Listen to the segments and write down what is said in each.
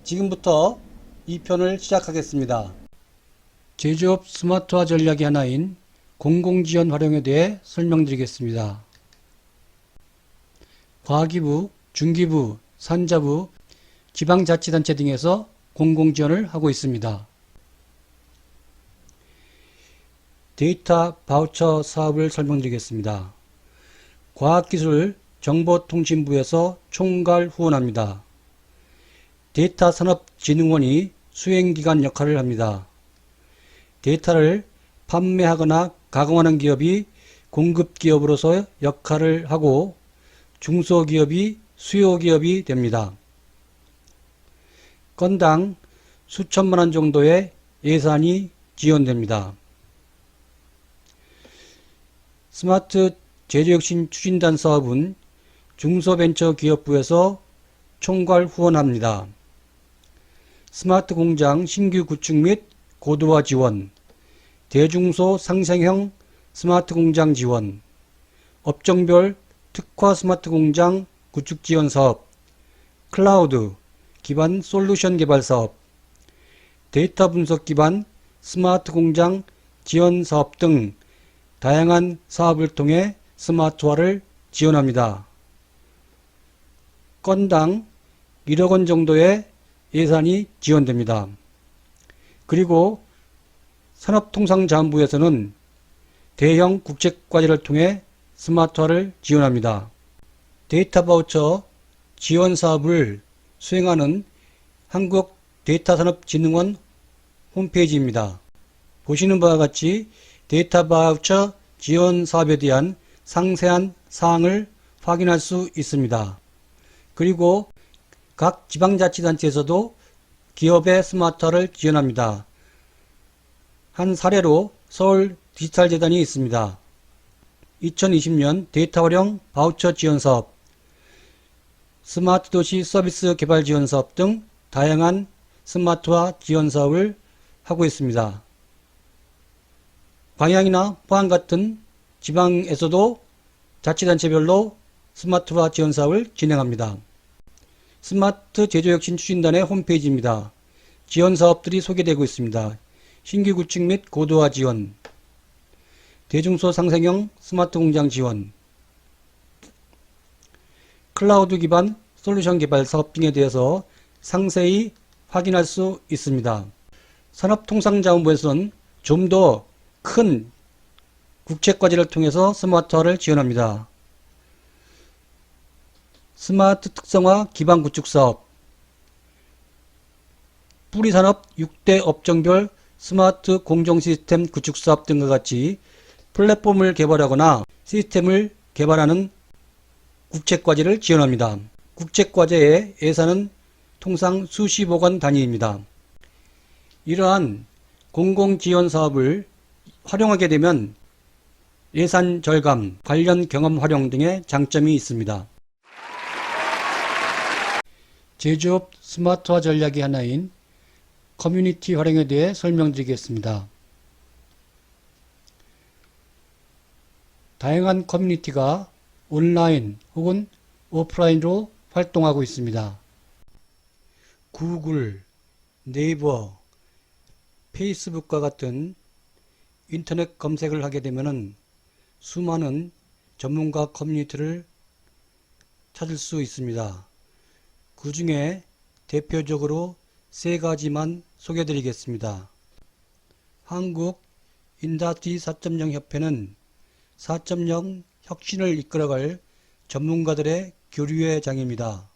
지금부터 2편을 시작하겠습니다. 제조업 스마트화 전략의 하나인 공공지원 활용에 대해 설명드리겠습니다. 과기부, 중기부, 산자부, 지방자치단체 등에서 공공지원을 하고 있습니다. 데이터 바우처 사업을 설명드리겠습니다. 과학기술정보통신부에서 총괄 후원합니다. 데이터산업진흥원이 수행기관 역할을 합니다. 데이터를 판매하거나 가공하는 기업이 공급기업으로서 역할을 하고 중소기업이 수요기업이 됩니다. 건당 수천만원 정도의 예산이 지원됩니다. 스마트 제조혁신 추진단 사업은 중소벤처기업부에서 총괄 후원합니다. 스마트 공장 신규 구축 및 고도화 지원, 대중소 상생형 스마트 공장 지원, 업종별 특화 스마트 공장 구축 지원 사업, 클라우드 기반 솔루션 개발 사업, 데이터 분석 기반 스마트 공장 지원 사업 등 다양한 사업을 통해 스마트화를 지원합니다. 건당 1억 원 정도의 예산이 지원됩니다. 그리고 산업통상자원부에서는 대형 국책과제를 통해 스마트화를 지원합니다. 데이터 바우처 지원 사업을 수행하는 한국데이터산업진흥원 홈페이지입니다. 보시는 바와 같이 데이터 바우처 지원 사업에 대한 상세한 사항을 확인할 수 있습니다. 그리고 각 지방자치단체에서도 기업의 스마트화를 지원합니다. 한 사례로 서울 디지털재단이 있습니다. 2020년 데이터 활용 바우처 지원 사업, 스마트 도시 서비스 개발 지원 사업 등 다양한 스마트화 지원 사업을 하고 있습니다. 광양이나 포항 같은 지방에서도 자치단체별로 스마트화 지원 사업을 진행합니다. 스마트 제조혁신 추진단의 홈페이지입니다. 지원 사업들이 소개되고 있습니다. 신규 구축 및 고도화 지원, 대중소 상생형 스마트 공장 지원, 클라우드 기반 솔루션 개발 사업 등에 대해서 상세히 확인할 수 있습니다. 산업통상자원부에서는 좀 더 큰 국책과제를 통해서 스마트화를 지원합니다. 스마트 특성화 기반 구축 사업, 뿌리산업 6대 업종별 스마트 공정 시스템 구축 사업 등과 같이 플랫폼을 개발하거나 시스템을 개발하는 국책과제를 지원합니다. 국책과제의 예산은 통상 수십억 원 단위입니다. 이러한 공공지원 사업을 활용하게 되면 예산 절감, 관련 경험 활용 등의 장점이 있습니다. 제조업 스마트화 전략의 하나인 커뮤니티 활용에 대해 설명드리겠습니다. 다양한 커뮤니티가 온라인 혹은 오프라인으로 활동하고 있습니다. 구글, 네이버, 페이스북과 같은 인터넷 검색을 하게 되면 수많은 전문가 커뮤니티를 찾을 수 있습니다. 그 중에 대표적으로 세 가지만 소개드리겠습니다. 한국 인더스트리 4.0 협회는 4.0 혁신을 이끌어갈 전문가들의 교류의 장입니다.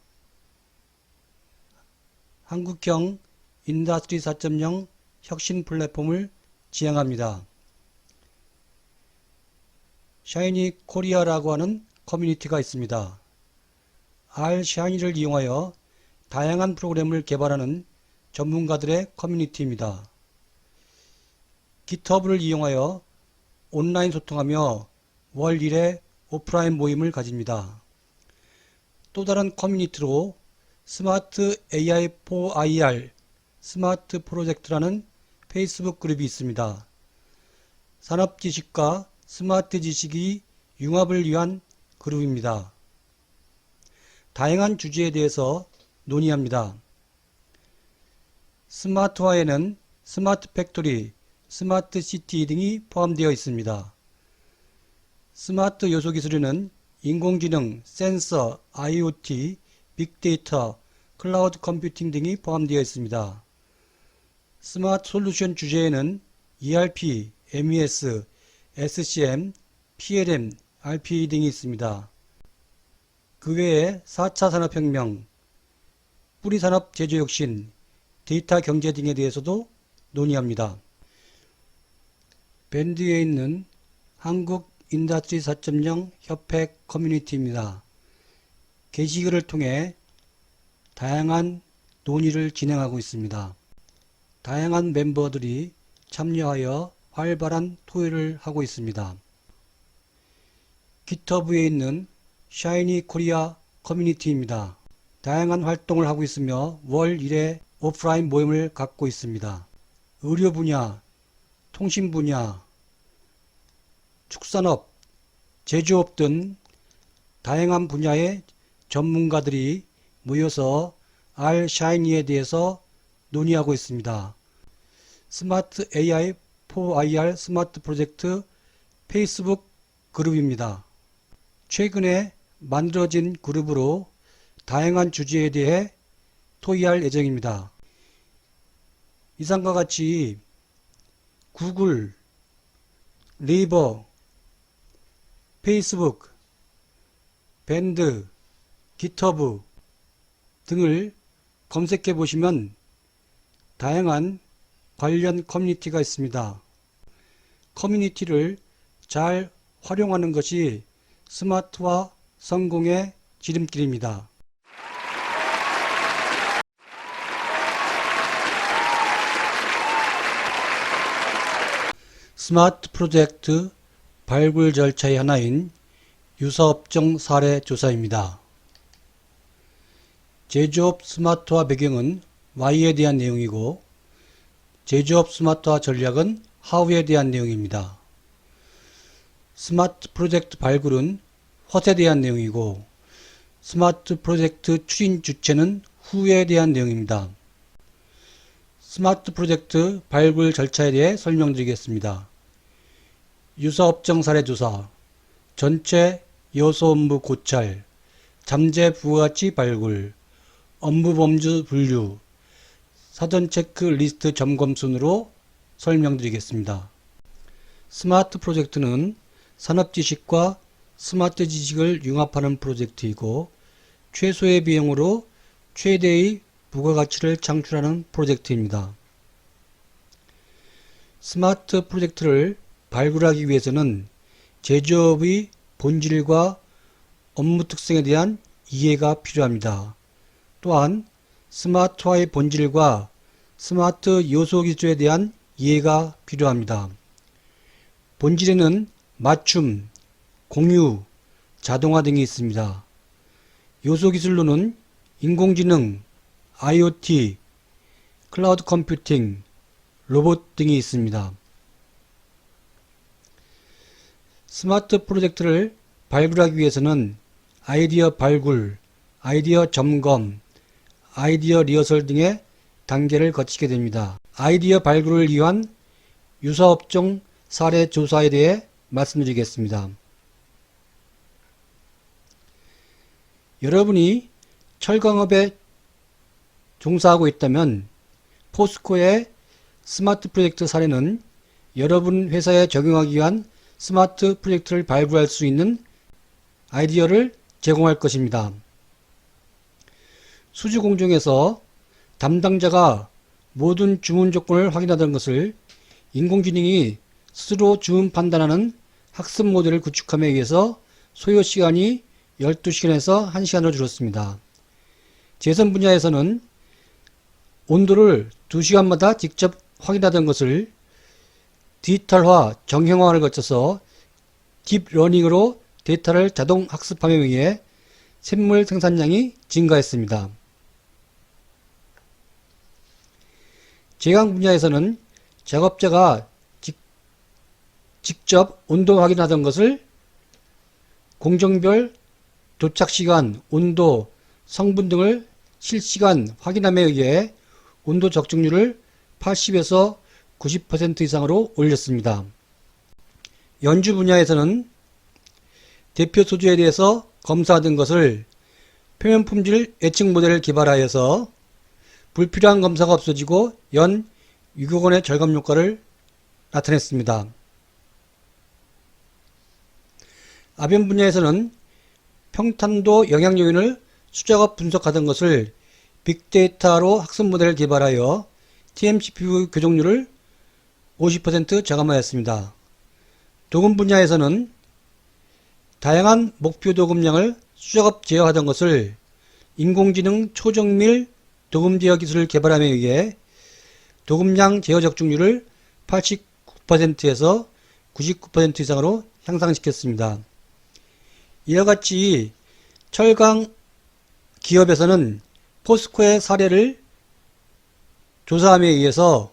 한국형 인더스트리 4.0 혁신 플랫폼을 지향합니다. 샤이니 코리아라고 하는 커뮤니티가 있습니다. R-샤이니를 이용하여 다양한 프로그램을 개발하는 전문가들의 커뮤니티입니다. 깃허브를 이용하여 온라인 소통하며 월 1회 오프라인 모임을 가집니다. 또 다른 커뮤니티로 스마트 AI for IR 스마트 프로젝트라는 페이스북 그룹이 있습니다. 산업 지식과 스마트 지식이 융합을 위한 그룹입니다. 다양한 주제에 대해서 논의합니다. 스마트화에는 스마트 팩토리, 스마트 시티 등이 포함되어 있습니다. 스마트 요소 기술에는 인공지능, 센서, IoT, 빅데이터, 클라우드 컴퓨팅 등이 포함되어 있습니다. 스마트 솔루션 주제에는 ERP, MES, SCM, PLM, RPA 등이 있습니다. 그 외에 4차 산업혁명, 뿌리산업 제조혁신, 데이터 경제 등에 대해서도 논의합니다. 밴드에 있는 한국 인더스트리 4.0 협회 커뮤니티입니다. 게시글을 통해 다양한 논의를 진행하고 있습니다. 다양한 멤버들이 참여하여 활발한 토의를 하고 있습니다. 깃허브에 있는 샤이니 코리아 커뮤니티입니다. 다양한 활동을 하고 있으며 월 1회 오프라인 모임을 갖고 있습니다. 의료 분야, 통신 분야, 축산업, 제조업 등 다양한 분야의 전문가들이 모여서 R-샤이니에 대해서 논의하고 있습니다. 스마트 AI for IR 스마트 프로젝트 페이스북 그룹입니다. 최근에 만들어진 그룹으로 다양한 주제에 대해 토의할 예정입니다. 이상과 같이 구글, 네이버, 페이스북, 밴드, 깃허브 등을 검색해 보시면 다양한 관련 커뮤니티가 있습니다. 커뮤니티를 잘 활용하는 것이 스마트화 성공의 지름길입니다. 스마트 프로젝트 발굴 절차의 하나인 유사업종 사례 조사입니다. 제조업 스마트화 배경은 Y에 대한 내용이고 제조업 스마트화 전략은 How에 대한 내용입니다. 스마트 프로젝트 발굴은 What에 대한 내용이고 스마트 프로젝트 추진 주체는 Who에 대한 내용입니다. 스마트 프로젝트 발굴 절차에 대해 설명드리겠습니다. 유사업종 사례 조사, 전체 요소 업무 고찰, 잠재 부가가치 발굴, 업무 범주 분류, 사전 체크 리스트 점검 순으로 설명드리겠습니다. 스마트 프로젝트는 산업 지식과 스마트 지식을 융합하는 프로젝트이고 최소의 비용으로 최대의 부가가치를 창출하는 프로젝트입니다. 스마트 프로젝트를 발굴하기 위해서는 제조업의 본질과 업무 특성에 대한 이해가 필요합니다. 또한 스마트화의 본질과 스마트 요소 기술에 대한 이해가 필요합니다. 본질에는 맞춤, 공유, 자동화 등이 있습니다. 요소 기술로는 인공지능, IoT, 클라우드 컴퓨팅, 로봇 등이 있습니다. 스마트 프로젝트를 발굴하기 위해서는 아이디어 발굴, 아이디어 점검, 아이디어 리허설 등의 단계를 거치게 됩니다. 아이디어 발굴을 위한 유사업종 사례 조사에 대해 말씀드리겠습니다. 여러분이 철강업에 종사하고 있다면 포스코의 스마트 프로젝트 사례는 여러분 회사에 적용하기 위한 스마트 프로젝트를 발굴할 수 있는 아이디어를 제공할 것입니다. 수주 공정에서 담당자가 모든 주문 조건을 확인하던 것을 인공지능이 스스로 주문 판단하는 학습 모델을 구축함에 의해서 소요 시간이 12시간에서 1시간으로 줄었습니다. 제선 분야에서는 온도를 2시간마다 직접 확인하던 것을 디지털화, 정형화를 거쳐서 딥러닝으로 데이터를 자동 학습함에 의해 샘물 생산량이 증가했습니다. 제강 분야에서는 작업자가 직접 온도 확인하던 것을 공정별 도착시간, 온도, 성분 등을 실시간 확인함에 의해 온도 적중률을 80에서 90% 이상으로 올렸습니다. 연주 분야에서는 대표 소재에 대해서 검사하던 것을 표면 품질 예측 모델을 개발하여서 불필요한 검사가 없어지고 연 6억 원의 절감 효과를 나타냈습니다. 아변 분야에서는 평탄도 영향 요인을 수작업 분석하던 것을 빅데이터로 학습 모델을 개발하여 TMCPU 교정률을 50% 저감하였습니다. 도금 분야에서는 다양한 목표 도금량을 수작업 제어하던 것을 인공지능 초정밀 도금 제어 기술을 개발함에 의해 도금량 제어 적중률을 89%에서 99% 이상으로 향상시켰습니다. 이와 같이 철강 기업에서는 포스코의 사례를 조사함에 의해서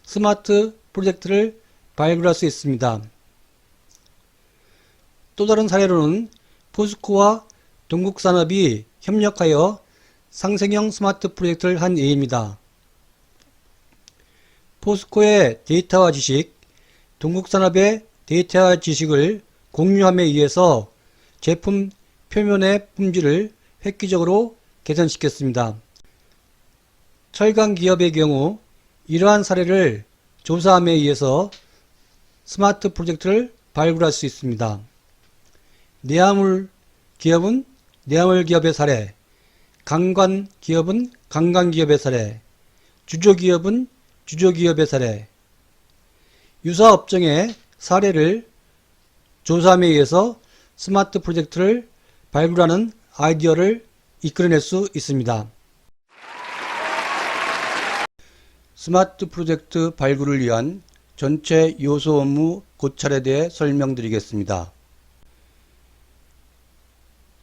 스마트 프로젝트를 발굴할 수 있습니다. 또 다른 사례로는 포스코와 동국산업이 협력하여 상생형 스마트 프로젝트를 한 예입니다. 포스코의 데이터화 지식, 동국산업의 데이터화 지식을 공유함에 의해서 제품 표면의 품질을 획기적으로 개선시켰습니다. 철강 기업의 경우 이러한 사례를 조사함에 의해서 스마트 프로젝트를 발굴할 수 있습니다. 내화물 기업은 내화물 기업의 사례, 강관 기업은 강관 기업의 사례, 주조 기업은 주조 기업의 사례, 유사 업종의 사례를 조사함에 의해서 스마트 프로젝트를 발굴하는 아이디어를 이끌어낼 수 있습니다. 스마트 프로젝트 발굴을 위한 전체 요소 업무 고찰에 대해 설명드리겠습니다.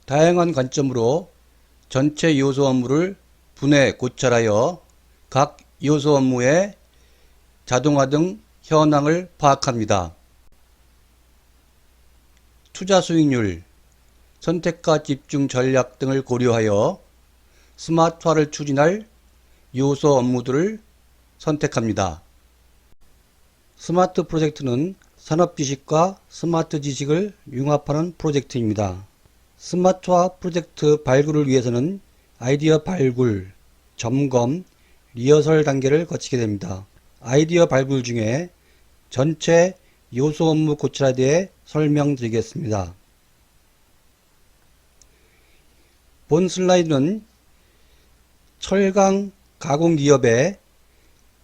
다양한 관점으로 전체 요소 업무를 분해 고찰하여 각 요소 업무의 자동화 등 현황을 파악합니다. 투자 수익률, 선택과 집중 전략 등을 고려하여 스마트화를 추진할 요소 업무들을 선택합니다. 스마트 프로젝트는 산업 지식과 스마트 지식을 융합하는 프로젝트입니다. 스마트화 프로젝트 발굴을 위해서는 아이디어 발굴, 점검, 리허설 단계를 거치게 됩니다. 아이디어 발굴 중에 전체 요소 업무 고찰에 대해 설명드리겠습니다. 본 슬라이드는 철강 가공기업의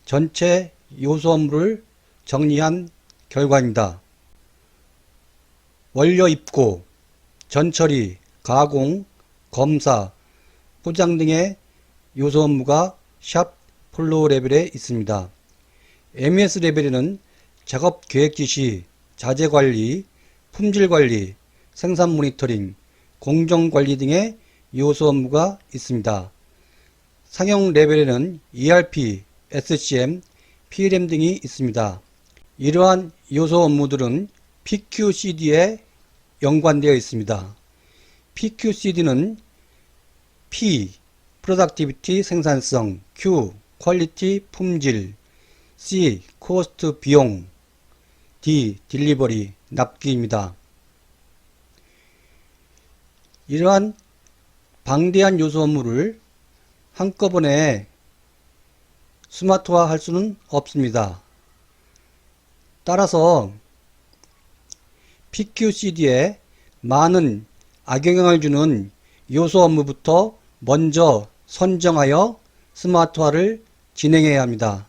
전체 요소 업무를 정리한 결과입니다. 원료 입고, 전처리, 가공, 검사, 포장 등의 요소 업무가 샵 플로우 레벨에 있습니다. MES 레벨에는 작업 계획 지시, 자재 관리, 품질 관리, 생산 모니터링, 공정 관리 등의 요소 업무가 있습니다. 상용 레벨에는 ERP, SCM, PLM 등이 있습니다. 이러한 요소 업무들은 PQCD에 연관되어 있습니다. PQCD는 P, 프로덕티비티 생산성, Q, 퀄리티 품질, C, 코스트 비용, D, 딜리버리 납기입니다. 이러한 방대한 요소 업무를 한꺼번에 스마트화 할 수는 없습니다. 따라서 PQCD에 많은 악영향을 주는 요소 업무부터 먼저 선정하여 스마트화를 진행해야 합니다.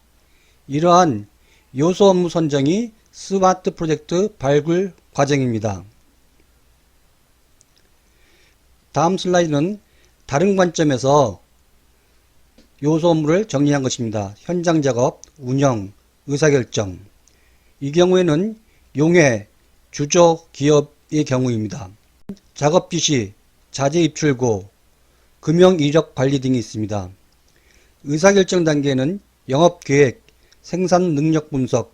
이러한 요소 업무 선정이 스마트 프로젝트 발굴 과정입니다. 다음 슬라이드는 다른 관점에서 요소 업무를 정리한 것입니다. 현장 작업, 운영, 의사결정. 이 경우에는 용해, 주조 기업의 경우입니다. 작업 지시, 자재 입출고, 금융 이력 관리 등이 있습니다. 의사결정 단계에는 영업계획, 생산 능력 분석,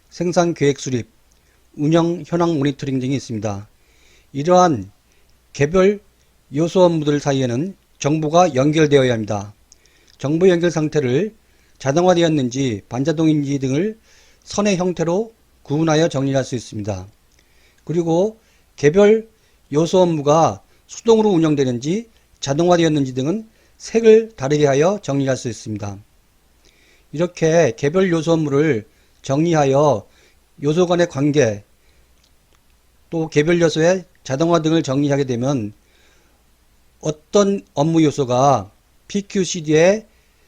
생산 계획 수립, 운영 현황 모니터링 등이 있습니다. 이러한 개별 요소 업무들 사이에는 정보가 연결되어야 합니다. 정보 연결 상태를 자동화되었는지 반자동인지 등을 선의 형태로 구분하여 정리할 수 있습니다. 그리고 개별 요소 업무가 수동으로 운영되는지 자동화되었는지 등은 색을 다르게 하여 정리할 수 있습니다. 이렇게 개별 요소 업무를 정리하여 요소 간의 관계, 또 개별 요소의 자동화 등을 정리하게 되면 어떤 업무 요소가 PQCD에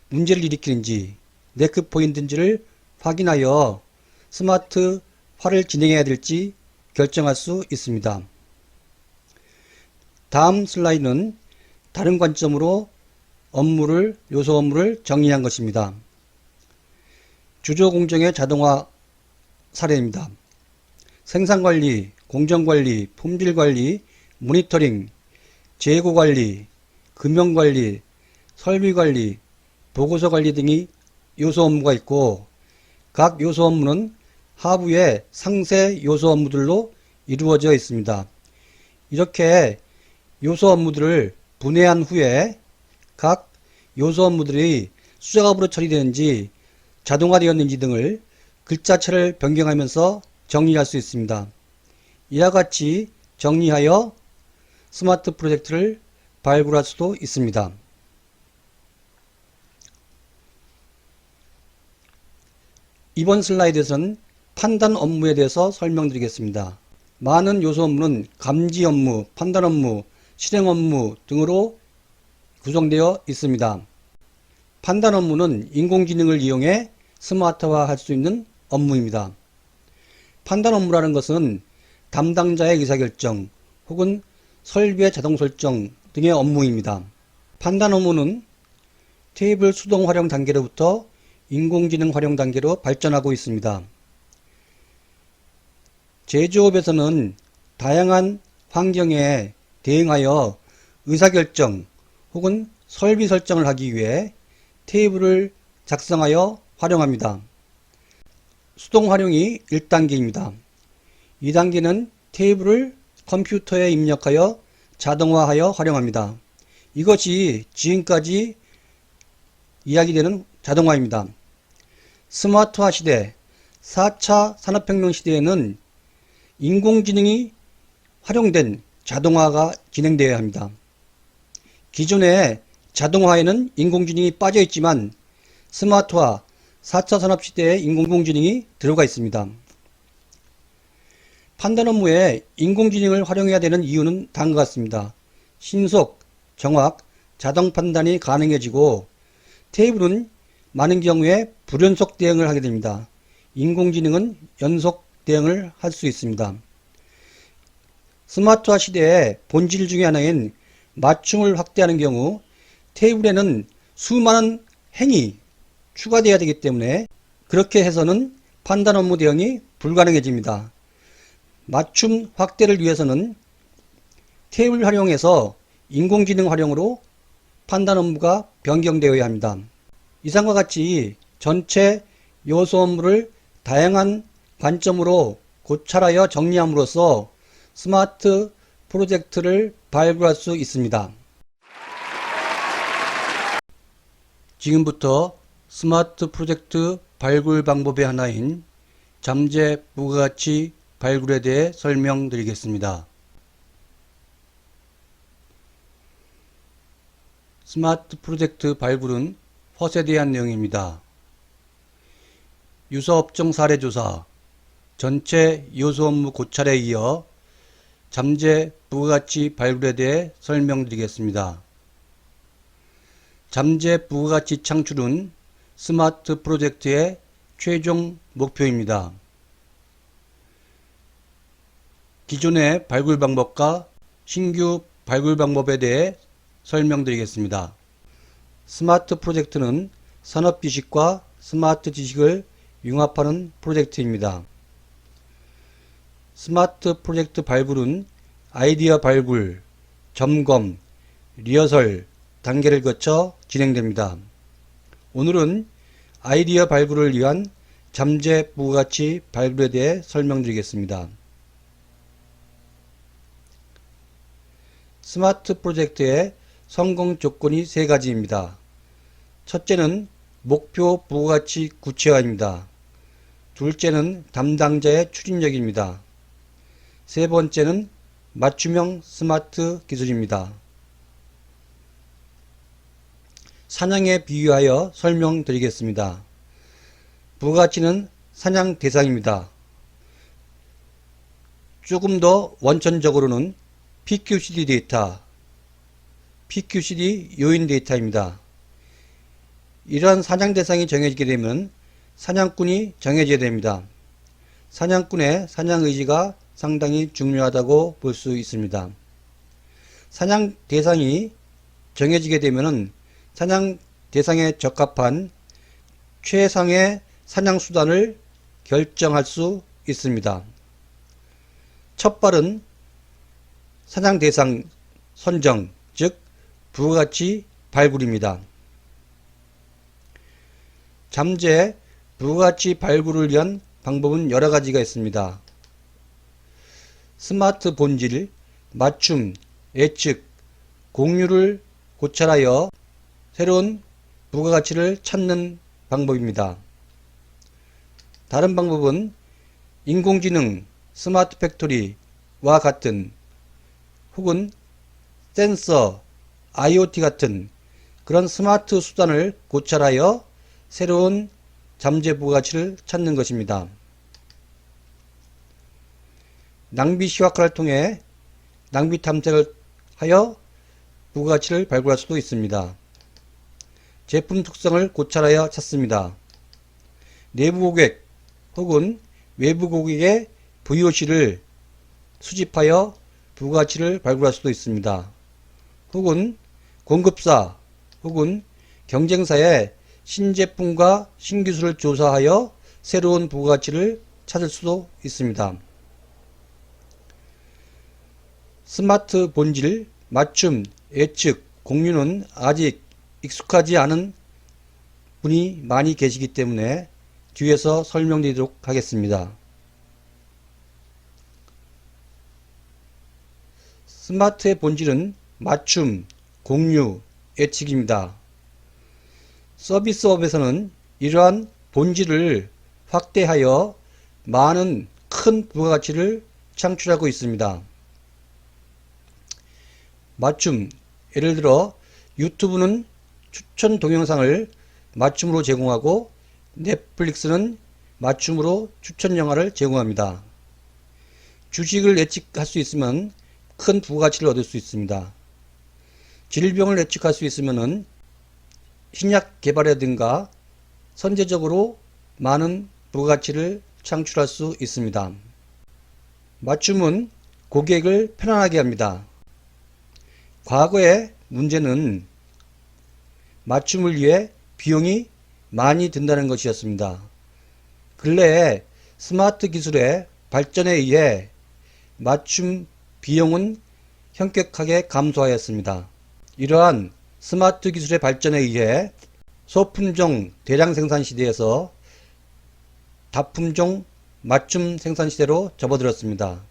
문제를 일으키는지, 네크 포인트인지를 확인하여 스마트화를 진행해야 될지 결정할 수 있습니다. 다음 슬라이드는 다른 관점으로 요소 업무를 정리한 것입니다. 주조공정의 자동화 사례입니다. 생산관리, 공정관리, 품질관리, 모니터링, 재고관리, 금융관리, 설비관리, 보고서관리 등이 요소 업무가 있고, 각 요소 업무는 하부의 상세 요소 업무들로 이루어져 있습니다. 이렇게 요소 업무들을 분해한 후에 각 요소 업무들이 수작업으로 처리되는지 자동화되었는지 등을 글자체를 변경하면서 정리할 수 있습니다. 이와 같이 정리하여 스마트 프로젝트를 발굴할 수도 있습니다. 이번 슬라이드에서는 판단 업무에 대해서 설명드리겠습니다. 많은 요소 업무는 감지 업무, 판단 업무, 실행 업무 등으로 구성되어 있습니다. 판단 업무는 인공지능을 이용해 스마트화할 수 있는 업무입니다. 판단 업무라는 것은 담당자의 의사결정 혹은 설비의 자동 설정 등의 업무입니다. 판단 업무는 테이블 수동 활용 단계로부터 인공지능 활용 단계로 발전하고 있습니다. 제조업에서는 다양한 환경에 대응하여 의사결정 혹은 설비 설정을 하기 위해 테이블을 작성하여 활용합니다. 수동 활용이 1단계입니다. 2단계는 테이블을 컴퓨터에 입력하여 자동화하여 활용합니다. 이것이 지금까지 이야기되는 자동화입니다. 스마트화 시대, 4차 산업혁명 시대에는 인공지능이 활용된 자동화가 진행되어야 합니다. 기존의 자동화에는 인공지능이 빠져 있지만 스마트화, 4차 산업시대에 인공지능이 들어가 있습니다. 판단 업무에 인공지능을 활용해야 되는 이유는 다음과 같습니다. 신속, 정확, 자동 판단이 가능해지고 테이블은 많은 경우에 불연속 대응을 하게 됩니다. 인공지능은 연속 대응을 할 수 있습니다. 스마트화 시대의 본질 중에 하나인 맞춤을 확대하는 경우 테이블에는 수많은 행이 추가되어야 되기 때문에 그렇게 해서는 판단 업무 대응이 불가능해집니다. 맞춤 확대를 위해서는 테이블 활용에서 인공지능 활용으로 판단 업무가 변경되어야 합니다. 이상과 같이 전체 요소 업무를 다양한 관점으로 고찰하여 정리함으로써 스마트 프로젝트를 발굴할 수 있습니다. 지금부터 스마트 프로젝트 발굴 방법의 하나인 잠재 부가가치 발굴에 대해 설명드리겠습니다. 스마트 프로젝트 발굴은 헛에 대한 내용입니다. 유사업종 사례조사, 전체 요소 업무 고찰에 이어 잠재 부가가치 발굴에 대해 설명드리겠습니다. 잠재 부가가치 창출은 스마트 프로젝트의 최종 목표입니다. 기존의 발굴 방법과 신규 발굴 방법에 대해 설명드리겠습니다. 스마트 프로젝트는 산업 지식과 스마트 지식을 융합하는 프로젝트입니다. 스마트 프로젝트 발굴은 아이디어 발굴, 점검, 리허설 단계를 거쳐 진행됩니다. 오늘은 아이디어 발굴을 위한 잠재 부가가치 발굴에 대해 설명드리겠습니다. 스마트 프로젝트의 성공 조건이 세 가지입니다. 첫째는 목표 부가가치 구체화입니다. 둘째는 담당자의 추진력입니다. 세 번째는 맞춤형 스마트 기술입니다. 사냥에 비유하여 설명드리겠습니다. 부가가치는 사냥 대상입니다. 조금 더 원천적으로는 PQCD 데이터, PQCD 요인 데이터입니다. 이러한 사냥 대상이 정해지게 되면 사냥꾼이 정해져야 됩니다. 사냥꾼의 사냥 의지가 상당히 중요하다고 볼 수 있습니다. 사냥 대상이 정해지게 되면 사냥 대상에 적합한 최상의 사냥 수단을 결정할 수 있습니다. 첫 발은 사냥 대상 선정, 즉 부가가치 발굴입니다. 잠재 부가가치 발굴을 위한 방법은 여러 가지가 있습니다. 스마트 본질, 맞춤, 예측, 공유를 고찰하여 새로운 부가가치를 찾는 방법입니다. 다른 방법은 인공지능, 스마트 팩토리와 같은 혹은 센서, IoT 같은 그런 스마트 수단을 고찰하여 새로운 잠재 부가가치를 찾는 것입니다. 낭비 시각화를 통해 낭비 탐색을 하여 부가가치를 발굴할 수도 있습니다. 제품 특성을 고찰하여 찾습니다. 내부 고객 혹은 외부 고객의 VOC를 수집하여 부가가치를 발굴할 수도 있습니다. 혹은 공급사 혹은 경쟁사의 신제품과 신기술을 조사하여 새로운 부가가치를 찾을 수도 있습니다. 스마트 본질, 맞춤, 예측, 공유는 아직 익숙하지 않은 분이 많이 계시기 때문에 뒤에서 설명드리도록 하겠습니다. 스마트의 본질은 맞춤, 공유, 예측입니다. 서비스업에서는 이러한 본질을 확대하여 많은 큰 부가가치를 창출하고 있습니다. 맞춤, 예를 들어 유튜브는 추천 동영상을 맞춤으로 제공하고 넷플릭스는 맞춤으로 추천 영화를 제공합니다. 주식을 예측할 수 있으면 큰 부가가치를 얻을 수 있습니다. 질병을 예측할 수 있으면 신약 개발이라든가 선제적으로 많은 부가가치를 창출할 수 있습니다. 맞춤은 고객을 편안하게 합니다. 과거의 문제는 맞춤을 위해 비용이 많이 든다는 것이었습니다. 근래에 스마트 기술의 발전에 의해 맞춤 비용은 현격하게 감소하였습니다. 이러한 스마트 기술의 발전에 의해 소품종 대량 생산 시대에서 다품종 맞춤 생산 시대로 접어들었습니다.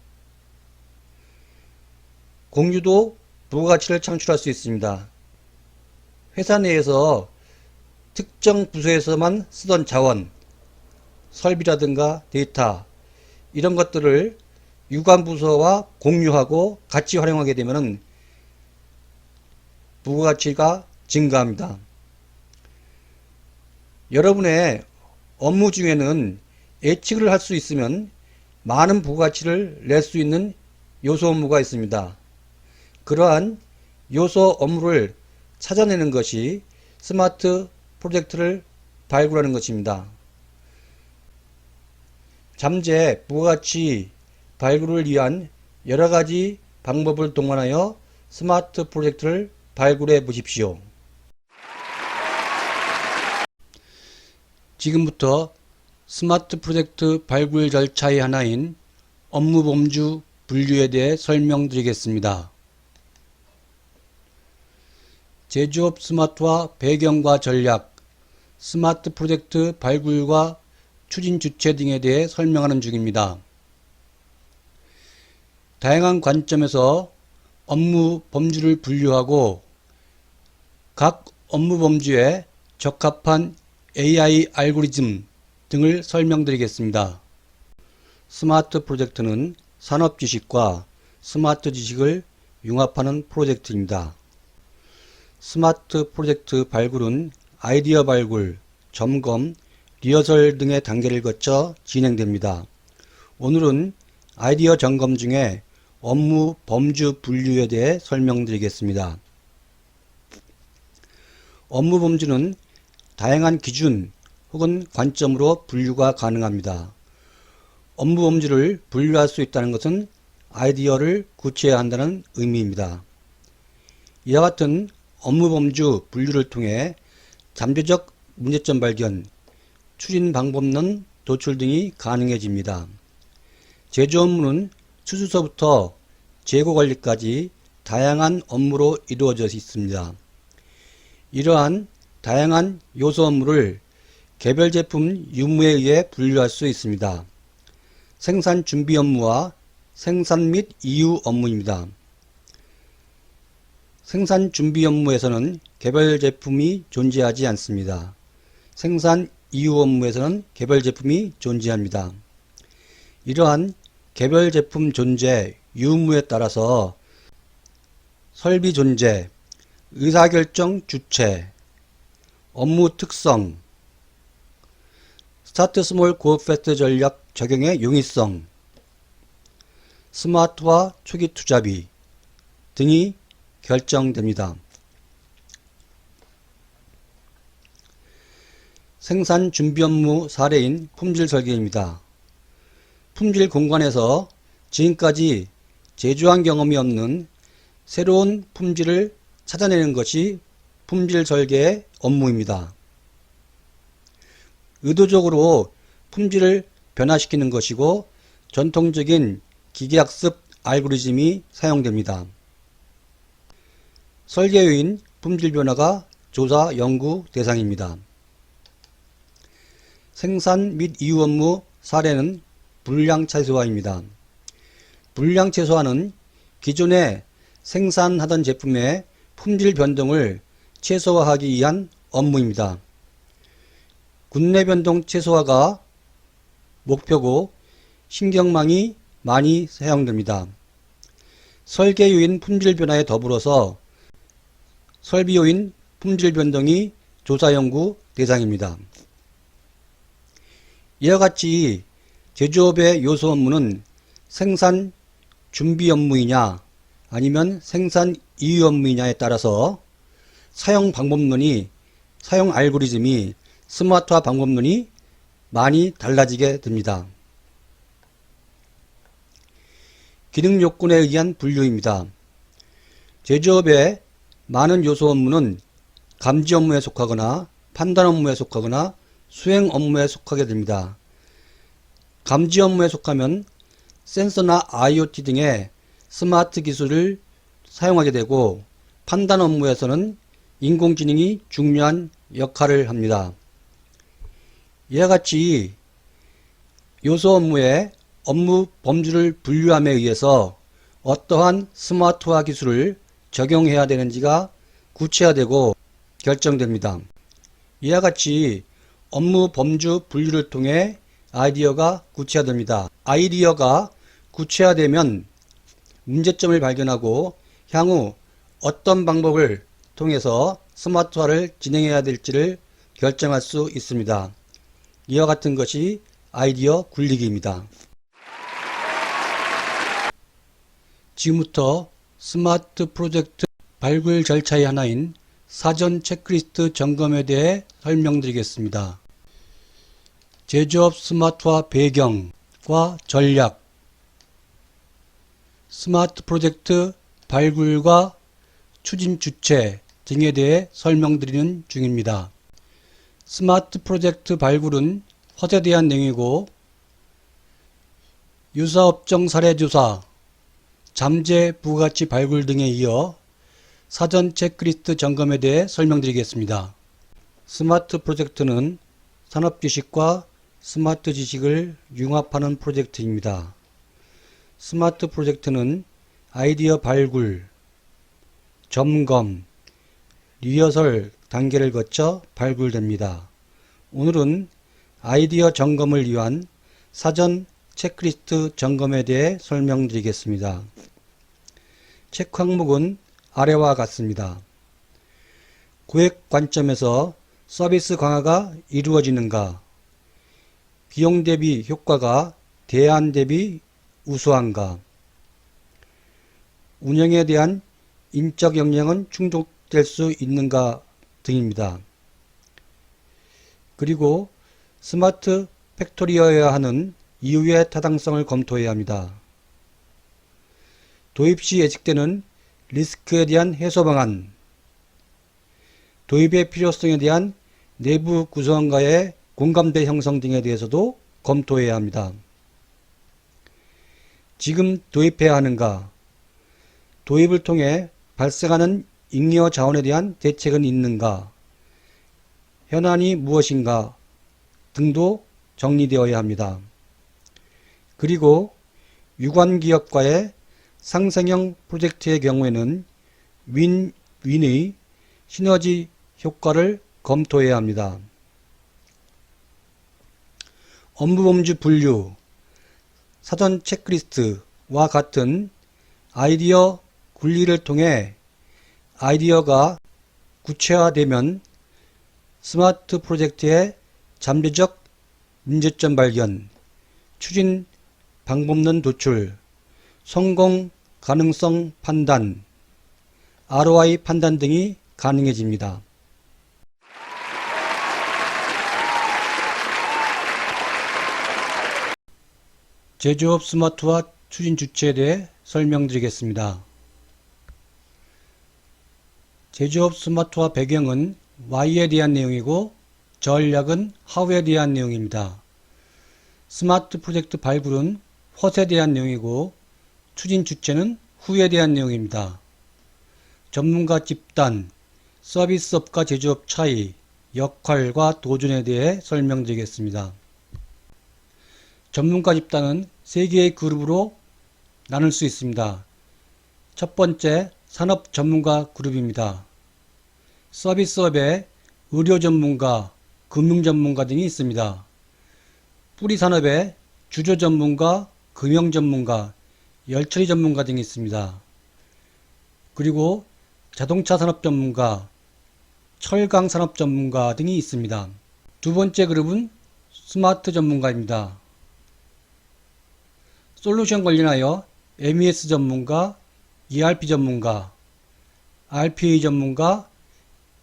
공유도 부가가치를 창출할 수 있습니다. 회사 내에서 특정 부서에서만 쓰던 자원, 설비라든가 데이터 이런 것들을 유관 부서와 공유하고 같이 활용하게 되면 부가가치가 증가합니다. 여러분의 업무 중에는 예측을 할 수 있으면 많은 부가가치를 낼 수 있는 요소 업무가 있습니다. 그러한 요소 업무를 찾아내는 것이 스마트 프로젝트를 발굴하는 것입니다. 잠재 부가가치 발굴을 위한 여러가지 방법을 동원하여 스마트 프로젝트를 발굴해 보십시오. 지금부터 스마트 프로젝트 발굴 절차의 하나인 업무 범주 분류에 대해 설명드리겠습니다. 제조업 스마트화 배경과 전략, 스마트 프로젝트 발굴과 추진 주체 등에 대해 설명하는 중입니다. 다양한 관점에서 업무 범주를 분류하고 각 업무 범주의 적합한 AI 알고리즘 등을 설명드리겠습니다. 스마트 프로젝트는 산업 지식과 스마트 지식을 융합하는 프로젝트입니다. 스마트 프로젝트 발굴은 아이디어 발굴, 점검, 리허설 등의 단계를 거쳐 진행됩니다. 오늘은 아이디어 점검 중에 업무 범주 분류에 대해 설명드리겠습니다. 업무 범주는 다양한 기준 혹은 관점으로 분류가 가능합니다. 업무 범주를 분류할 수 있다는 것은 아이디어를 구체화해야 한다는 의미입니다. 이와 같은 업무 범주 분류를 통해 잠재적 문제점 발견, 추진 방법론 도출 등이 가능해집니다. 제조 업무는 수주서부터 재고 관리까지 다양한 업무로 이루어져 있습니다. 이러한 다양한 요소 업무를 개별 제품 유무에 의해 분류할 수 있습니다. 생산 준비 업무와 생산 및 이후 업무입니다. 생산 준비 업무에서는 개별 제품이 존재하지 않습니다. 생산 이후 업무에서는 개별 제품이 존재합니다. 이러한 개별 제품 존재 유무에 따라서 설비 존재, 의사결정 주체, 업무 특성, 스타트 스몰 고 패스트 전략 적용의 용이성, 스마트화 초기 투자비 등이 결정됩니다. 생산 준비 업무 사례인 품질 설계입니다. 품질 공간에서 지금까지 제조한 경험이 없는 새로운 품질을 찾아내는 것이 품질 설계의 업무입니다. 의도적으로 품질을 변화시키는 것이고 전통적인 기계학습 알고리즘이 사용됩니다. 설계 요인 품질 변화가 조사 연구 대상입니다. 생산 및 이후 업무 사례는 물량 최소화입니다. 물량 최소화는 기존에 생산하던 제품의 품질 변동을 최소화하기 위한 업무입니다. 군내 변동 최소화가 목표고 신경망이 많이 사용됩니다. 설계 요인 품질 변화에 더불어서 설비 요인 품질 변동이 조사 연구 대상입니다. 이와 같이 제조업의 요소 업무는 생산 준비 업무이냐 아니면 생산 이후 업무이냐에 따라서 사용 방법론이, 사용 알고리즘이, 스마트화 방법론이 많이 달라지게 됩니다. 기능 요건에 의한 분류입니다. 제조업의 많은 요소 업무는 감지 업무에 속하거나 판단 업무에 속하거나 수행 업무에 속하게 됩니다. 감지 업무에 속하면 센서나 IoT 등의 스마트 기술을 사용하게 되고 판단 업무에서는 인공지능이 중요한 역할을 합니다. 이와 같이 요소 업무의 업무 범주를 분류함에 의해서 어떠한 스마트화 기술을 적용해야 되는지가 구체화되고 결정됩니다. 이와 같이 업무 범주 분류를 통해 아이디어가 구체화됩니다. 아이디어가 구체화되면 문제점을 발견하고 향후 어떤 방법을 통해서 스마트화를 진행해야 될지를 결정할 수 있습니다. 이와 같은 것이 아이디어 굴리기입니다. 지금부터 스마트 프로젝트 발굴 절차의 하나인 사전 체크리스트 점검에 대해 설명드리겠습니다. 제조업 스마트화 배경과 전략, 스마트 프로젝트 발굴과 추진 주체 등에 대해 설명드리는 중입니다. 스마트 프로젝트 발굴은 허세대한 내용이고 유사업종 사례조사, 잠재 부가가치 발굴 등에 이어 사전 체크리스트 점검에 대해 설명드리겠습니다. 스마트 프로젝트는 산업 지식과 스마트 지식을 융합하는 프로젝트입니다. 스마트 프로젝트는 아이디어 발굴, 점검, 리허설 단계를 거쳐 발굴됩니다. 오늘은 아이디어 점검을 위한 사전 체크리스트 점검에 대해 설명드리겠습니다. 체크 항목은 아래와 같습니다. 고객 관점에서 서비스 강화가 이루어지는가? 비용 대비 효과가 대안 대비 우수한가? 운영에 대한 인적 역량은 충족될 수 있는가 등입니다. 그리고 스마트 팩토리여야 하는 이유의 타당성을 검토해야 합니다. 도입 시 예측되는 리스크에 대한 해소 방안, 도입의 필요성에 대한 내부 구성원과의 공감대 형성 등에 대해서도 검토해야 합니다. 지금 도입해야 하는가? 도입을 통해 발생하는 잉여 자원에 대한 대책은 있는가? 현안이 무엇인가? 등도 정리되어야 합니다. 그리고 유관기업과의 상생형 프로젝트의 경우에는 윈윈의 시너지 효과를 검토해야 합니다. 업무 범주 분류, 사전 체크리스트와 같은 아이디어 분리를 통해 아이디어가 구체화되면 스마트 프로젝트의 잠재적 문제점 발견, 추진 방법론 도출, 성공 가능성 판단, ROI 판단 등이 가능해집니다. 제조업 스마트화 추진 주체에 대해 설명드리겠습니다. 제조업 스마트화 배경은 Y에 대한 내용이고 전략은 How에 대한 내용입니다. 스마트 프로젝트 발굴은 What에 대한 내용이고 추진 주체는 Who에 대한 내용입니다. 전문가 집단, 서비스업과 제조업 차이, 역할과 도전에 대해 설명드리겠습니다. 전문가 집단은 3개의 그룹으로 나눌 수 있습니다. 첫 번째, 산업 전문가 그룹입니다. 서비스업에 의료 전문가, 금융 전문가 등이 있습니다. 뿌리 산업에 주조 전문가, 금융 전문가, 열처리 전문가 등이 있습니다. 그리고 자동차 산업 전문가, 철강 산업 전문가 등이 있습니다. 두 번째 그룹은 스마트 전문가입니다. 솔루션 관련하여 MES 전문가, ERP 전문가, RPA 전문가,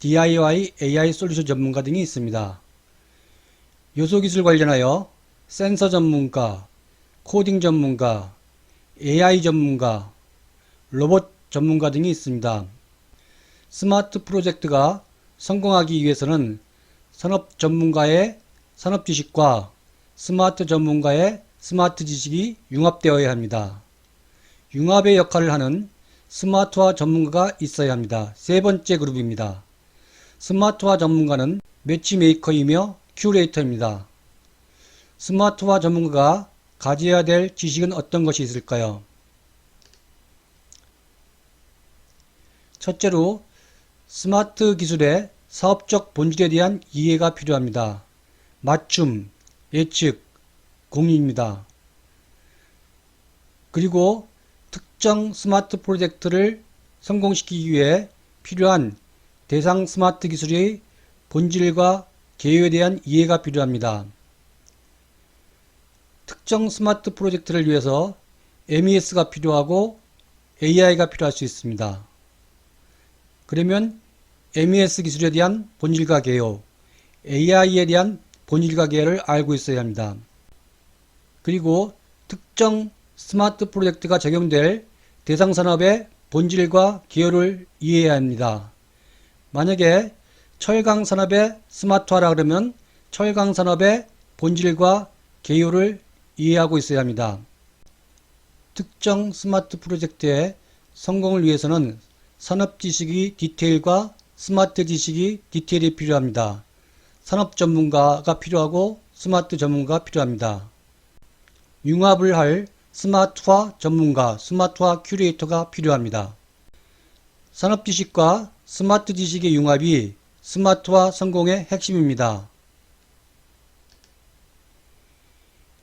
DIY AI 솔루션 전문가 등이 있습니다. 요소기술 관련하여 센서 전문가, 코딩 전문가, AI 전문가, 로봇 전문가 등이 있습니다. 스마트 프로젝트가 성공하기 위해서는 산업 전문가의 산업 지식과 스마트 전문가의 스마트 지식이 융합되어야 합니다. 융합의 역할을 하는 스마트화 전문가가 있어야 합니다. 세 번째 그룹입니다. 스마트화 전문가는 매치메이커이며 큐레이터입니다. 스마트화 전문가가 가져야 될 지식은 어떤 것이 있을까요? 첫째로 스마트 기술의 사업적 본질에 대한 이해가 필요합니다. 맞춤, 예측, 공유입니다. 그리고 특정 스마트 프로젝트를 성공시키기 위해 필요한 대상 스마트 기술의 본질과 개요에 대한 이해가 필요합니다. 특정 스마트 프로젝트를 위해서 MES가 필요하고 AI가 필요할 수 있습니다. 그러면 MES 기술에 대한 본질과 개요, AI에 대한 본질과 개요를 알고 있어야 합니다. 그리고 특정 스마트 프로젝트가 적용될 대상 산업의 본질과 개요를 이해해야 합니다. 만약에 철강 산업의 스마트화라 그러면 철강 산업의 본질과 개요를 이해하고 있어야 합니다. 특정 스마트 프로젝트의 성공을 위해서는 산업 지식이 디테일과 스마트 지식이 디테일이 필요합니다. 산업 전문가가 필요하고 스마트 전문가가 필요합니다. 융합을 할 스마트화 전문가, 스마트화 큐레이터가 필요합니다. 산업 지식과 스마트 지식의 융합이 스마트화 성공의 핵심입니다.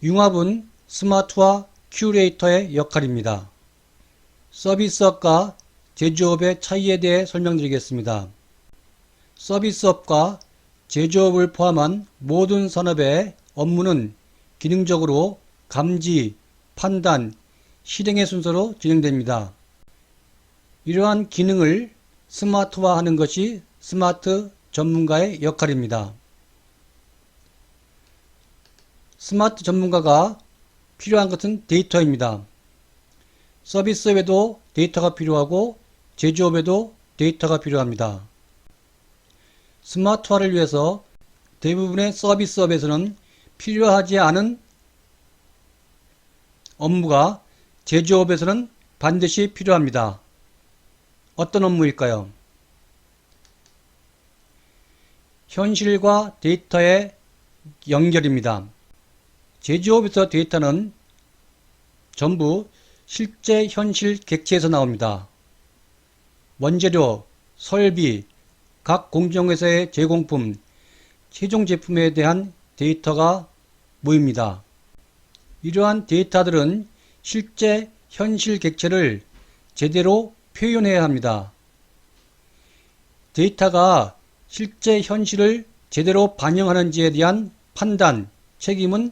융합은 스마트화 큐레이터의 역할입니다. 서비스업과 제조업의 차이에 대해 설명드리겠습니다. 서비스업과 제조업을 포함한 모든 산업의 업무는 기능적으로 감지, 판단, 실행의 순서로 진행됩니다. 이러한 기능을 스마트화하는 것이 스마트 전문가의 역할입니다. 스마트 전문가가 필요한 것은 데이터입니다. 서비스업에도 데이터가 필요하고 제조업에도 데이터가 필요합니다. 스마트화를 위해서 대부분의 서비스업에서는 필요하지 않은 업무가 제조업에서는 반드시 필요합니다. 어떤 업무일까요? 현실과 데이터의 연결입니다. 제조업에서 데이터는 전부 실제 현실 객체에서 나옵니다. 원재료, 설비, 각 공정회사의 제공품, 최종 제품에 대한 데이터가 모입니다. 이러한 데이터들은 실제 현실 객체를 제대로 표현해야 합니다. 데이터가 실제 현실을 제대로 반영하는지에 대한 판단, 책임은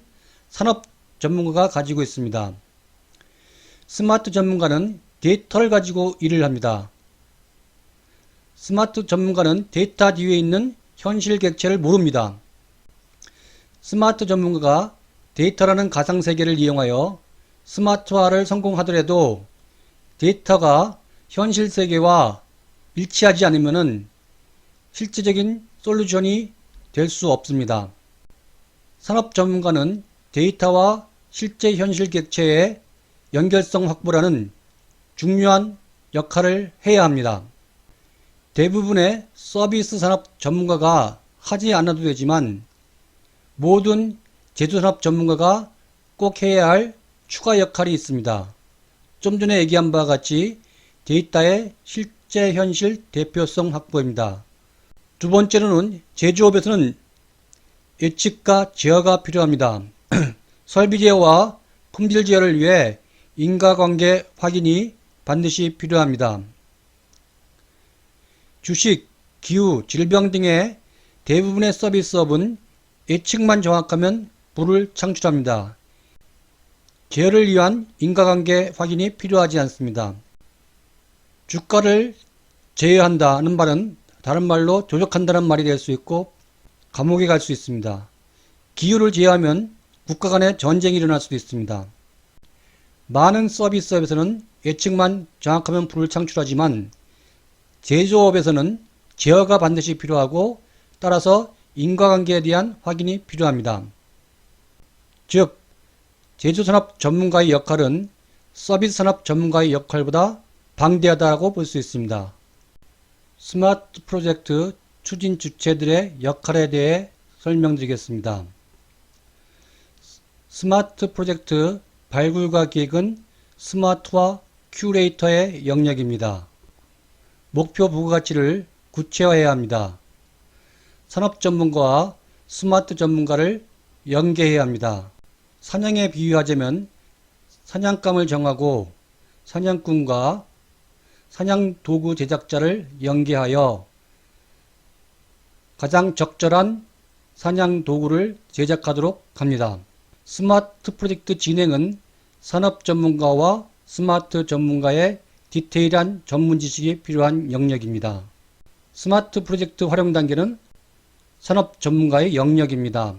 산업 전문가가 가지고 있습니다. 스마트 전문가는 데이터를 가지고 일을 합니다. 스마트 전문가는 데이터 뒤에 있는 현실 객체를 모릅니다. 스마트 전문가가 데이터라는 가상세계를 이용하여 스마트화를 성공하더라도 데이터가 현실 세계와 일치하지 않으면 실질적인 솔루션이 될 수 없습니다. 산업 전문가는 데이터와 실제 현실 객체의 연결성 확보라는 중요한 역할을 해야 합니다. 대부분의 서비스 산업 전문가가 하지 않아도 되지만 모든 제조산업 전문가가 꼭 해야 할 추가 역할이 있습니다. 좀 전에 얘기한 바와 같이 데이터의 실제 현실 대표성 확보입니다. 두 번째로는 제조업에서는 예측과 제어가 필요합니다. 설비 제어와 품질 제어를 위해 인과관계 확인이 반드시 필요합니다. 주식, 기후, 질병 등의 대부분의 서비스업은 예측만 정확하면 부를 창출합니다. 제어를 위한 인과관계 확인이 필요하지 않습니다. 주가를 제어한다는 말은 다른 말로 조작한다는 말이 될 수 있고 감옥에 갈 수 있습니다. 기후를 제어하면 국가 간의 전쟁이 일어날 수도 있습니다. 많은 서비스업에서는 예측만 정확하면 부를 창출하지만 제조업에서는 제어가 반드시 필요하고 따라서 인과관계에 대한 확인이 필요합니다. 즉, 제조산업 전문가의 역할은 서비스산업 전문가의 역할보다 방대하다고 볼 수 있습니다. 스마트 프로젝트 추진 주체들의 역할에 대해 설명드리겠습니다. 스마트 프로젝트 발굴과 기획은 스마트화 큐레이터의 영역입니다. 목표 부가가치를 구체화해야 합니다. 산업 전문가와 스마트 전문가를 연계해야 합니다. 사냥에 비유하자면 사냥감을 정하고 사냥꾼과 사냥도구 제작자를 연계하여 가장 적절한 사냥도구를 제작하도록 합니다. 스마트 프로젝트 진행은 산업 전문가와 스마트 전문가의 디테일한 전문 지식이 필요한 영역입니다. 스마트 프로젝트 활용 단계는 산업 전문가의 영역입니다.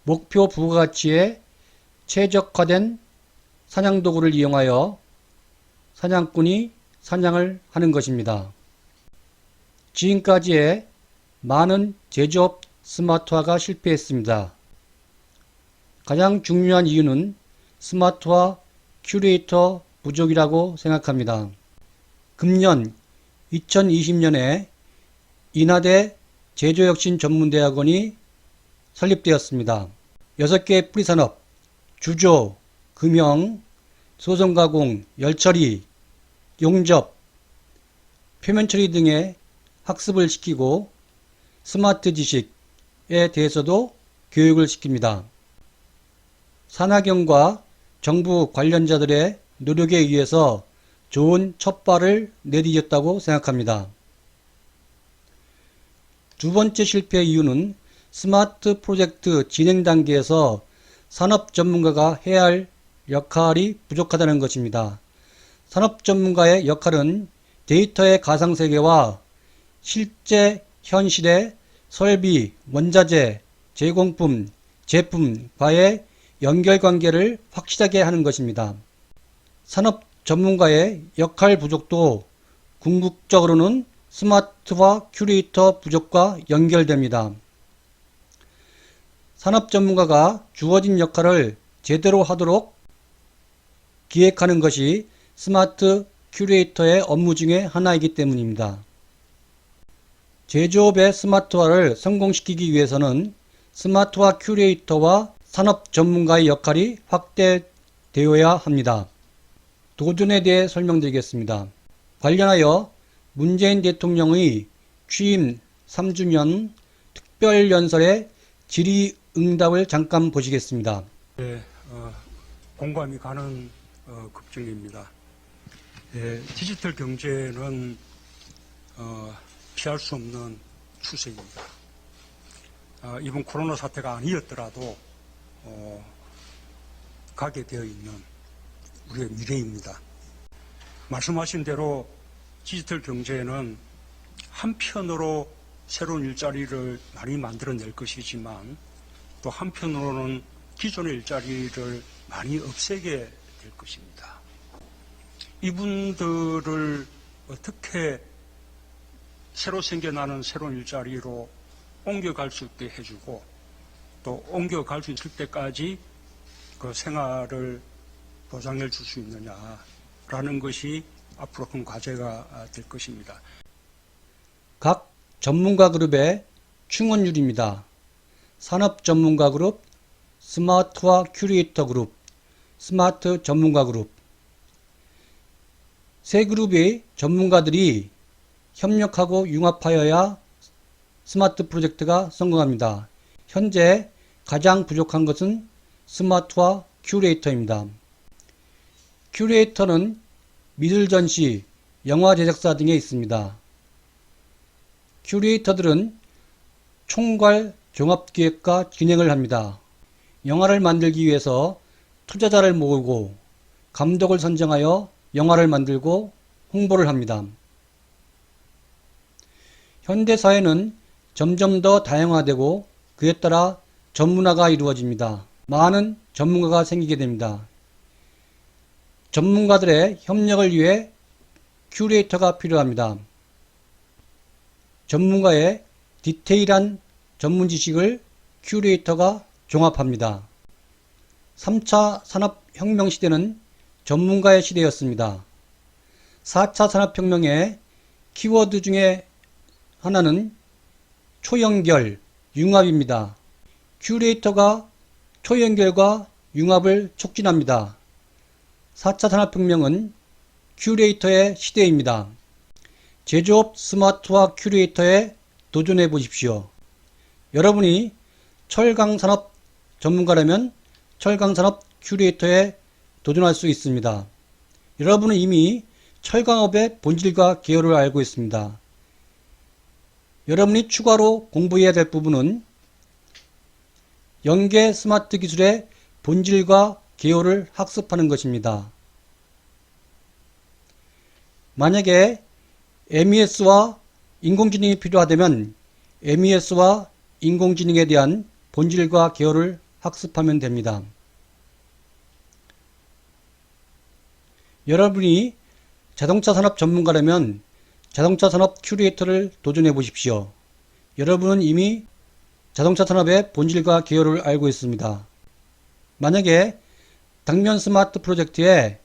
목표 부가가치에 최적화된 사냥도구를 이용하여 사냥꾼이 사냥을 하는 것입니다. 지금까지의 많은 제조업 스마트화가 실패했습니다. 가장 중요한 이유는 스마트화 큐레이터 부족이라고 생각합니다. 금년 2020년에 인하대 제조혁신전문대학원이 설립되었습니다. 6개의 뿌리산업, 주조, 금형, 소성가공, 열처리, 용접, 표면처리 등의 학습을 시키고 스마트 지식에 대해서도 교육을 시킵니다. 산하경과 정부 관련자들의 노력에 의해서 좋은 첫발을 내디뎠다고 생각합니다. 두 번째 실패 이유는 스마트 프로젝트 진행 단계에서 산업 전문가가 해야 할 역할이 부족하다는 것입니다. 산업 전문가의 역할은 데이터의 가상세계와 실제 현실의 설비, 원자재, 제공품, 제품과의 연결관계를 확실하게 하는 것입니다. 산업 전문가의 역할 부족도 궁극적으로는 스마트화 큐레이터 부족과 연결됩니다. 산업 전문가가 주어진 역할을 제대로 하도록 기획하는 것이 스마트 큐레이터의 업무 중에 하나이기 때문입니다. 제조업의 스마트화를 성공시키기 위해서는 스마트화 큐레이터와 산업 전문가의 역할이 확대되어야 합니다. 도전에 대해 설명드리겠습니다. 관련하여 문재인 대통령의 취임 3주년 특별연설의 질의응답을 잠깐 보시겠습니다. 네, 공감이 가는 급증입니다. 디지털 경제는 피할 수 없는 추세입니다. 이번 코로나 사태가 아니었더라도 가게 되어 있는 우리의 미래입니다. 말씀하신 대로 디지털 경제는 한편으로 새로운 일자리를 많이 만들어낼 것이지만 또 한편으로는 기존의 일자리를 많이 없애게 될 것입니다. 이분들을 어떻게 새로 생겨나는 새로운 일자리로 옮겨갈 수 있게 해주고 또 옮겨갈 수 있을 때까지 그 생활을 보장해 줄 수 있느냐라는 것이 앞으로 큰 과제가 될 것입니다. 각 전문가 그룹의 충원율입니다. 산업 전문가 그룹, 스마트화 큐레이터 그룹, 스마트 전문가 그룹. 세 그룹의 전문가들이 협력하고 융합하여야 스마트 프로젝트가 성공합니다. 현재 가장 부족한 것은 스마트화 큐레이터입니다. 큐레이터는 미술 전시, 영화 제작사 등에 있습니다. 큐레이터들은 총괄 종합기획과 진행을 합니다. 영화를 만들기 위해서 투자자를 모으고 감독을 선정하여 영화를 만들고 홍보를 합니다. 현대사회는 점점 더 다양화되고 그에 따라 전문화가 이루어집니다. 많은 전문가가 생기게 됩니다. 전문가들의 협력을 위해 큐레이터가 필요합니다. 전문가의 디테일한 전문 지식을 큐레이터가 종합합니다. 3차 산업혁명 시대는 전문가의 시대였습니다. 4차 산업혁명의 키워드 중에 하나는 초연결, 융합입니다. 큐레이터가 초연결과 융합을 촉진합니다. 4차 산업혁명은 큐레이터의 시대입니다. 제조업 스마트화 큐레이터에 도전해 보십시오. 여러분이 철강산업 전문가라면 철강산업 큐레이터에 도전할 수 있습니다. 여러분은 이미 철강업의 본질과 개요를 알고 있습니다. 여러분이 추가로 공부해야 될 부분은 연계 스마트 기술의 본질과 개요를 학습하는 것입니다. 만약에 MES와 인공지능이 필요하다면 MES와 인공지능에 대한 본질과 개요를 학습하면 됩니다. 여러분이 자동차 산업 전문가라면 자동차 산업 큐레이터를 도전해 보십시오. 여러분은 이미 자동차 산업의 본질과 개요를 알고 있습니다. 만약에 당면 스마트 프로젝트에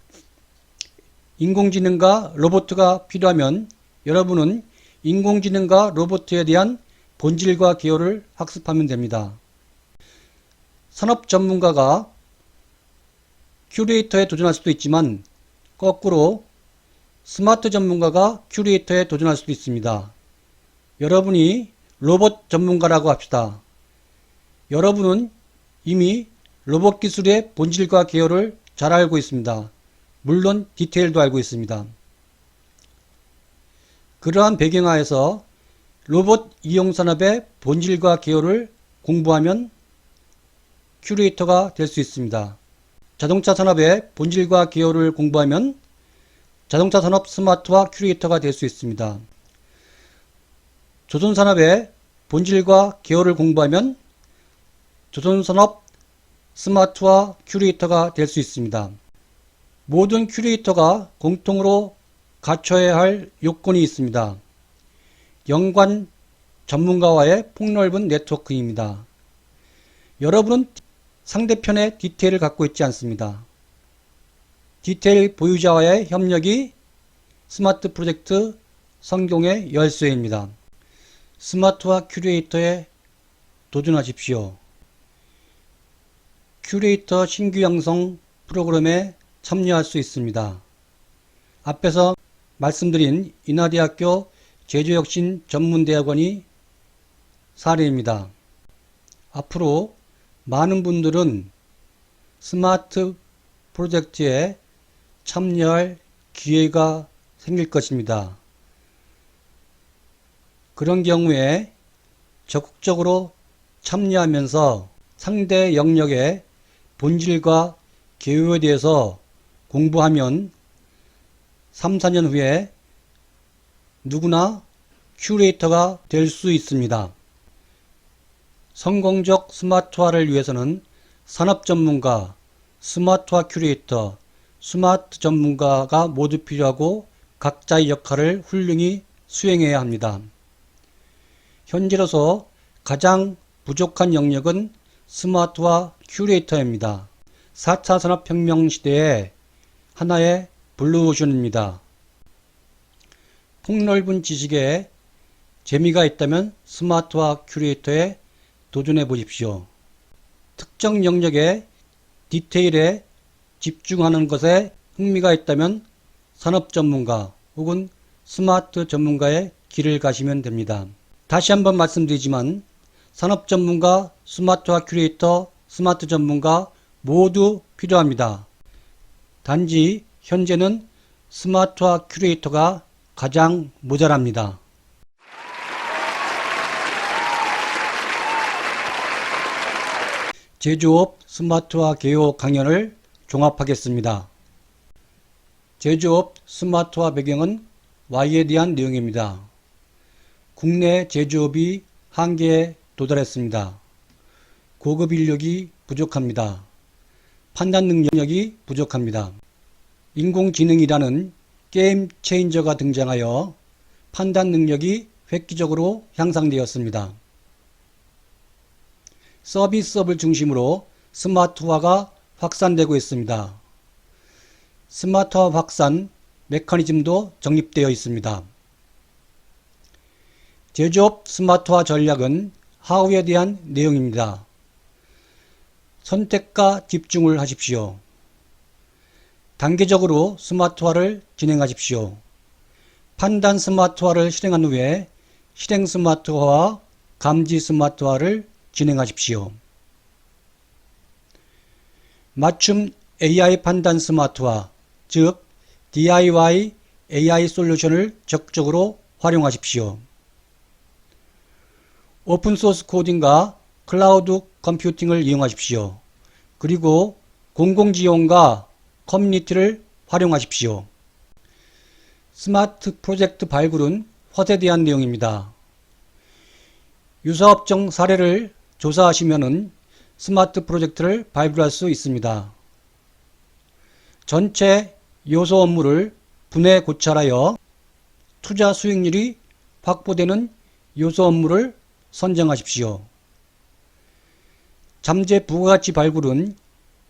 인공지능과 로봇가 필요하면 여러분은 인공지능과 로봇에 대한 본질과 개요를 학습하면 됩니다. 산업 전문가가 큐레이터에 도전할 수도 있지만 거꾸로 스마트 전문가가 큐레이터에 도전할 수도 있습니다. 여러분이 로봇 전문가라고 합시다. 여러분은 이미 로봇 기술의 본질과 개요를 잘 알고 있습니다. 물론 디테일도 알고 있습니다. 그러한 배경하에서 로봇 이용산업의 본질과 개요를 공부하면 큐레이터가 될 수 있습니다. 자동차 산업의 본질과 개요를 공부하면 자동차 산업 스마트화 큐레이터가 될 수 있습니다. 조선산업의 본질과 개요를 공부하면 조선산업 스마트화 큐레이터가 될 수 있습니다. 모든 큐레이터가 공통으로 갖춰야 할 요건이 있습니다. 연관 전문가와의 폭넓은 네트워크입니다. 여러분은 상대편의 디테일을 갖고 있지 않습니다. 디테일 보유자와의 협력이 스마트 프로젝트 성공의 열쇠입니다. 스마트화 큐레이터에 도전하십시오. 큐레이터 신규 양성 프로그램에 참여할 수 있습니다. 앞에서 말씀드린 인하대학교 제조혁신전문대학원이 사례입니다. 앞으로 많은 분들은 스마트 프로젝트에 참여할 기회가 생길 것입니다. 그런 경우에 적극적으로 참여하면서 상대 영역의 본질과 개요에 대해서 공부하면 3, 4년 후에 누구나 큐레이터가 될 수 있습니다. 성공적 스마트화를 위해서는 산업 전문가, 스마트화 큐레이터, 스마트 전문가가 모두 필요하고 각자의 역할을 훌륭히 수행해야 합니다. 현재로서 가장 부족한 영역은 스마트화 큐레이터입니다. 4차 산업혁명 시대의 하나의 블루오션입니다. 폭넓은 지식에 재미가 있다면 스마트화 큐레이터에 도전해 보십시오. 특정 영역의 디테일에 집중하는 것에 흥미가 있다면 산업 전문가 혹은 스마트 전문가의 길을 가시면 됩니다. 다시 한번 말씀드리지만 산업 전문가, 스마트화 큐레이터, 스마트 전문가 모두 필요합니다. 단지 현재는 스마트화 큐레이터가 가장 모자랍니다. 제조업 스마트화 개요 강연을 종합하겠습니다. 제조업 스마트화 배경은 Y에 대한 내용입니다. 국내 제조업이 한계에 도달했습니다. 고급 인력이 부족합니다. 판단 능력이 부족합니다. 인공지능이라는 게임 체인저가 등장하여 판단 능력이 획기적으로 향상되었습니다. 서비스업을 중심으로 스마트화가 확산되고 있습니다. 스마트화 확산 메커니즘도 정립되어 있습니다. 제조업 스마트화 전략은 하우에 대한 내용입니다. 선택과 집중을 하십시오. 단계적으로 스마트화를 진행하십시오. 판단 스마트화를 실행한 후에 실행 스마트화와 감지 스마트화를 진행하십시오. 맞춤 AI 판단 스마트화, 즉 DIY AI 솔루션을 적극적으로 활용하십시오. 오픈소스 코딩과 클라우드 컴퓨팅을 이용하십시오. 그리고 공공지원과 커뮤니티를 활용하십시오. 스마트 프로젝트 발굴은 헛에 대한 내용입니다. 유사업종 사례를 조사하시면 스마트 프로젝트를 발굴할 수 있습니다. 전체 요소 업무를 분해 고찰하여 투자 수익률이 확보되는 요소 업무를 선정하십시오. 잠재 부가가치 발굴은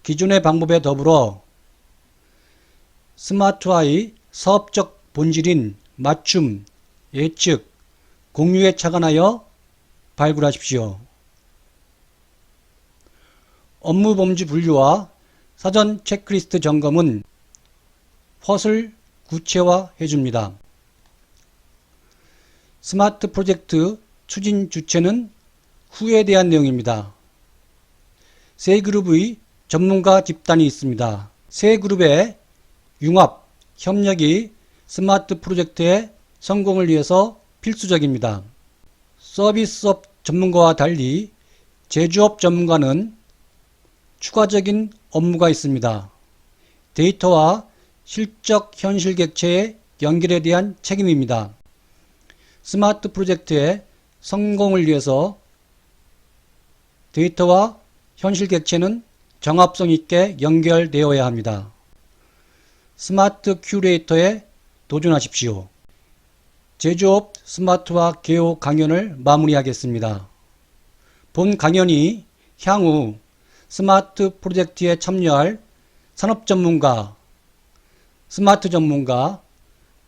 기존의 방법에 더불어 스마트화의 사업적 본질인 맞춤, 예측, 공유에 착안하여 발굴하십시오. 업무 범주 분류와 사전 체크리스트 점검은 헛을 구체화해 줍니다. 스마트 프로젝트 추진 주체는 후에 대한 내용입니다. 세 그룹의 전문가 집단이 있습니다. 세 그룹의 융합, 협력이 스마트 프로젝트의 성공을 위해서 필수적입니다. 서비스업 전문가와 달리 제조업 전문가는 추가적인 업무가 있습니다. 데이터와 실적 현실 객체의 연결에 대한 책임입니다. 스마트 프로젝트의 성공을 위해서 데이터와 현실 객체는 정합성 있게 연결되어야 합니다. 스마트 큐레이터에 도전하십시오. 제조업 스마트화 개요 강연을 마무리하겠습니다. 본 강연이 향후 스마트 프로젝트에 참여할 산업 전문가, 스마트 전문가,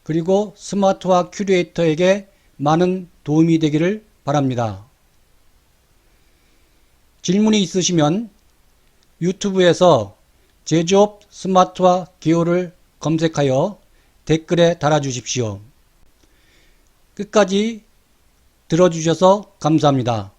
그리고 스마트화 큐레이터에게 많은 도움이 되기를 바랍니다. 질문이 있으시면 유튜브에서 제조업 스마트화 기호를 검색하여 댓글에 달아주십시오. 끝까지 들어주셔서 감사합니다.